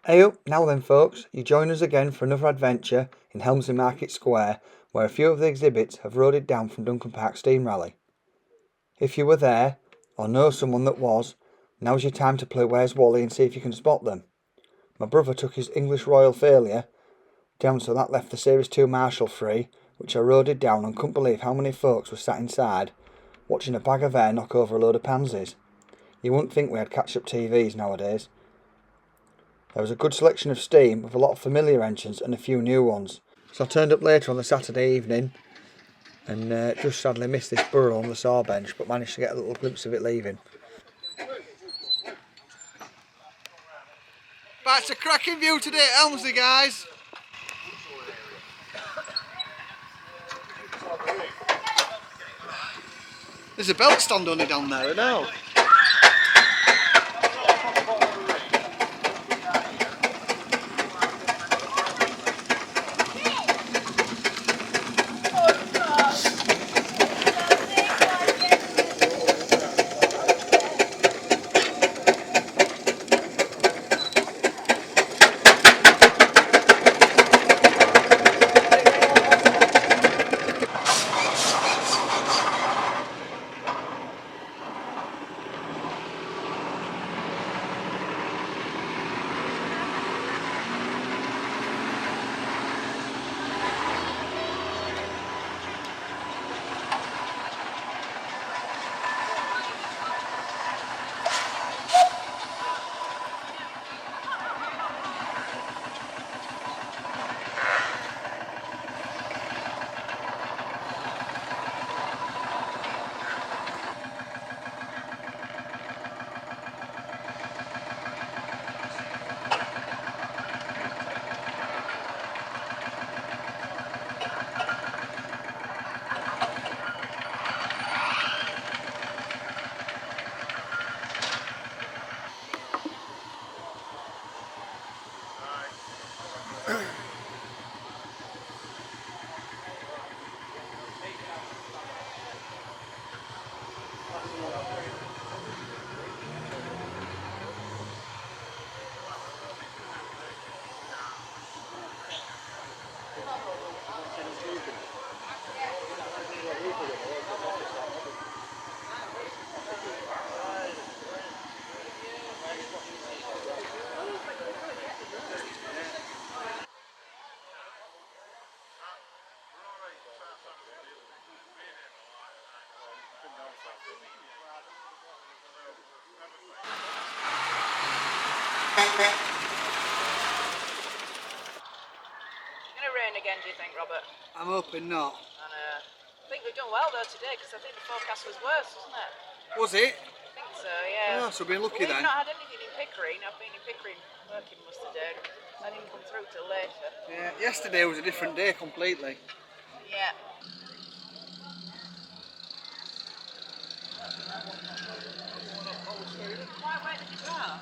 Hey up, now then folks, you join us again for another adventure in Helmsley Market Square, where a few of the exhibits have roaded down from Duncombe Park Steam Rally. If you were there, or know someone that was, now's your time to play Where's Wally and see if you can spot them. My brother took his English Royal Failure down, so that left the Series 2 Marshall free, which I roaded down and couldn't believe how many folks were sat inside watching a bag of air knock over a load of pansies. You wouldn't think we had catch-up TVs nowadays. There was a good selection of steam with a lot of familiar entrants and a few new ones. So I turned up later on the Saturday evening and just sadly missed this burrow on the saw bench, but managed to get a little glimpse of it leaving. But it's a cracking view today at Helmsley, guys. There's a belt stand only down there, I know. Gonna rain again, do you think, Robert? I'm hoping not. And I think we've done well though today, because I think the forecast was worse, wasn't it? Was it? I think so, yeah. Oh, so we've been lucky We've then. not had anything in Pickering. I've been in Pickering working most of the day. I didn't come through till later. Yeah, yesterday was a different day completely. Yeah. Quite wet in the car.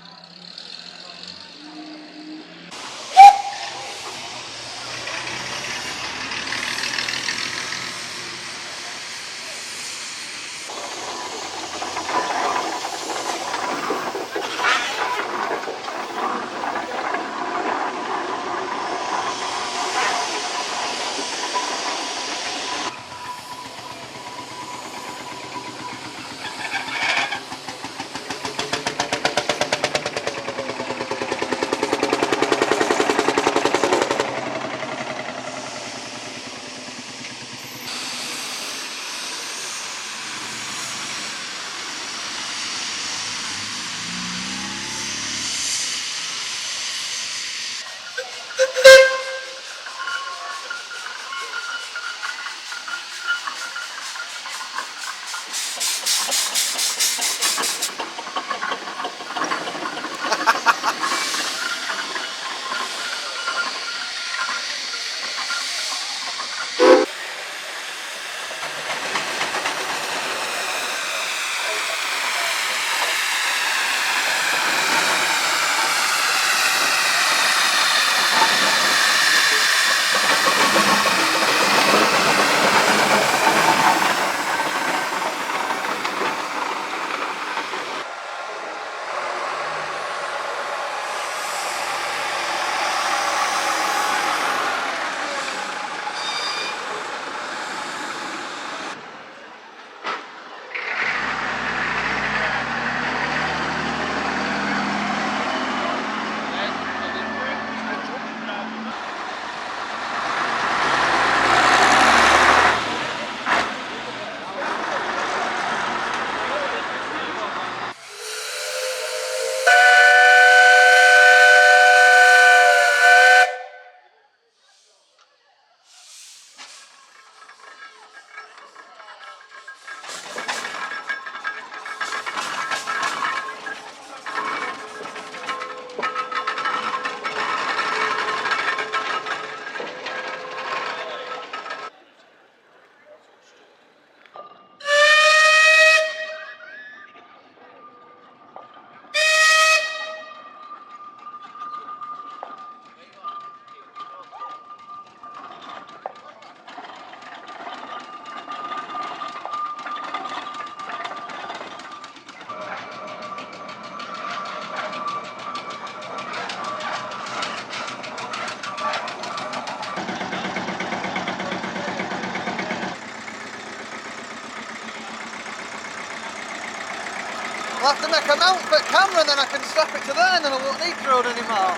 I'll have to make a mount for camera and then I can strap it to there and then I won't need drone anymore.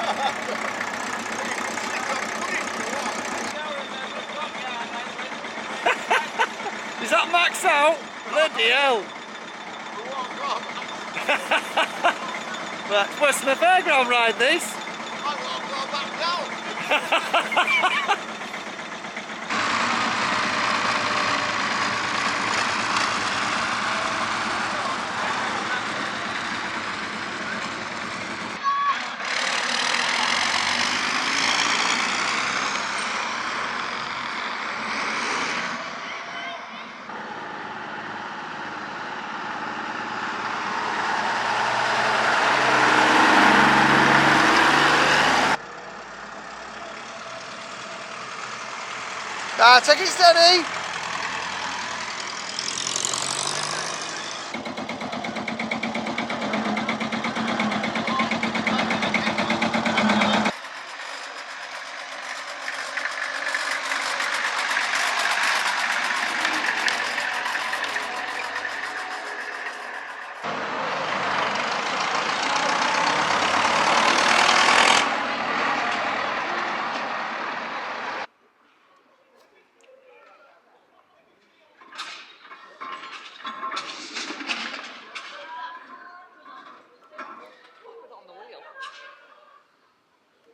Is that max out? Bloody hell. Well, it's worse than a fairground ride, this. I won't go back down. Take it steady.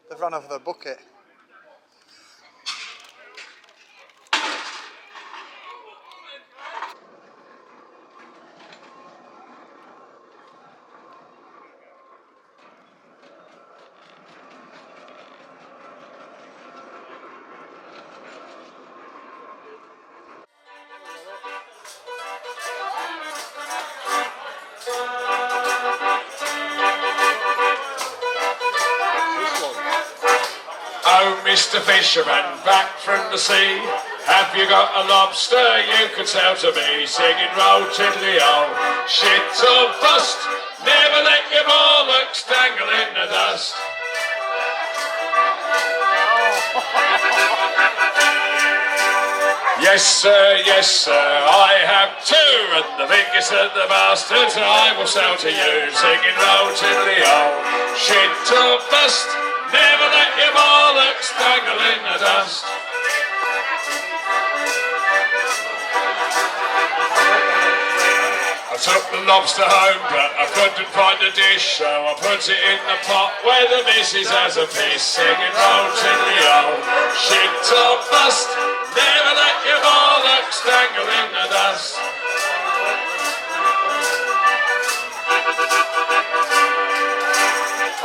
They've run over the bucket. Oh, Mr. Fisherman, back from the sea, have you got a lobster you could sell to me? Singing roll tiddly-o, shit or bust, never let your bollocks dangle in the dust. Yes sir, I have two, and the biggest of the bastards I will sell to you. Singing roll tiddly-o, shit or bust, never let your bollocks dangle in the dust. I took the lobster home, but I couldn't find a dish, so I put it in the pot where the missus has a piss. Singing roll tiddly-o, shit or bust, never let your bollocks dangle in the dust.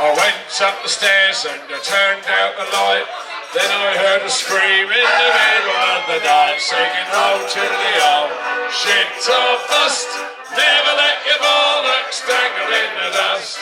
I went up the stairs and I turned out the light. Then I heard a scream in the middle of the night, singing roll tiddly-o, shit or bust, never let your bollocks dangle in the dust.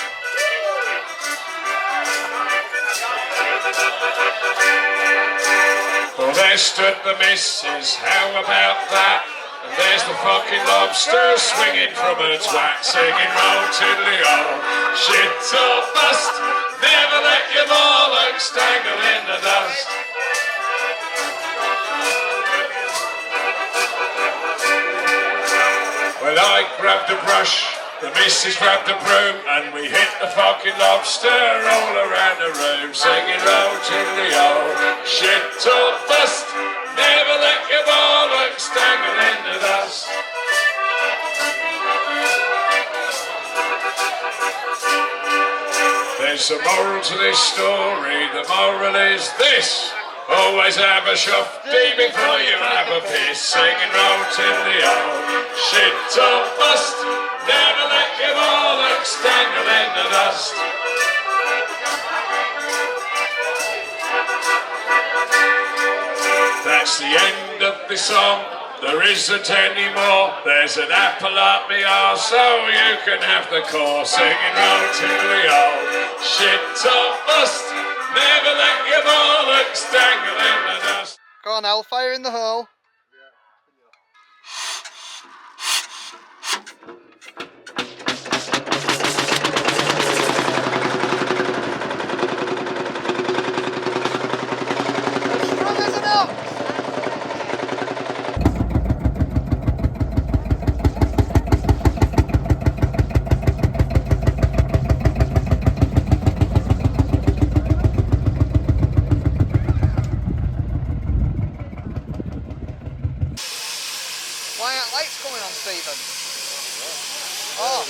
Well, there stood the missus, how about that? And there's the fucking lobster swinging from her twat, singing roll tiddly-o, shit or bust, never let your bollocks dangle in the dust. Well, I grabbed a brush, the missus grabbed a broom, and we hit the fucking lobster all around the room, singing roll tiddly-o, shit or bust, never let your bollocks dangle in the dust. There's a moral to this story, the moral is this: always have a shufty before you have a piss, singing roll tiddly-o, shit or bust, never let your bollocks dangle in the dust. That's the end of the song, there isn't any more. There's an apple up my arse, so you can have the core, singing roll tiddly-o, shit or bust, never let your bollocks dangle in the dust. Go on, Al, fire in the hole. Stephen. Oh.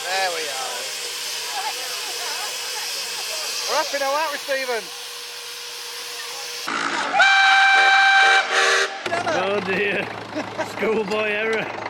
There we are. We're up in a aren't we, Stephen? Oh dear. Schoolboy error.